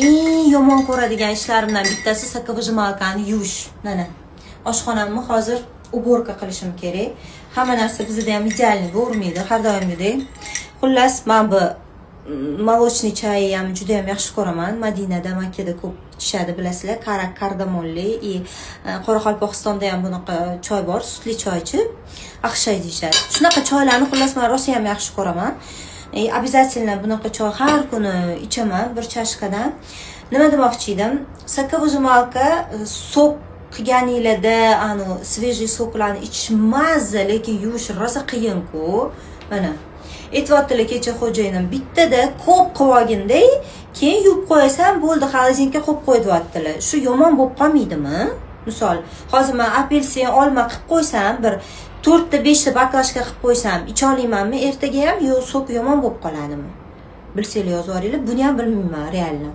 eng yomon ko'radigan ishlarimdan bittasi sokovijmalkani yuvish. Mana oshxonamni hozir уборка qilishim kerak. Hamma narsa bizda ham idealniy bo'lmaydi, har doimgidek. Xullas, men bu молочный choy ham juda ham yaxshi ko'raman. Madinada, Makkada ko'p ichishadi, bilasizlar, kardamonli, Qoraqalpog'istonda ham bunaqa choy bor, sutli choychi, axshay deyishadi. Shunaqa choylarni xullas men rosa ham yaxshi ko'raman. Обязательно bunaqa choy har kuni ichaman, bir chashkadan. Nima demoqchi edim? Sokovijmalka sok qilganinglarda, свежий soklarni ichish mazza, lekin yuvish rosa qiyin-ku. Mana aytibdilar kecha xo'jayinim, bittada ko'p qilganday, keyin yuvib qo'yasan, bo'ldi, xolodilnikka qo'yib qo'yibdilar. Shu yomon bo'lib qolmaydimi? Misol, hozir men apelsin, olma qilib qo'ysam, bir 4 ta 5 ta baklashka qilib qo'ysam, icha olamanmi? Ertaga ham sok yomon bo'lib qoladimi? Bilsanglar yozib yuboringlar, buni ham bilmayman, realni.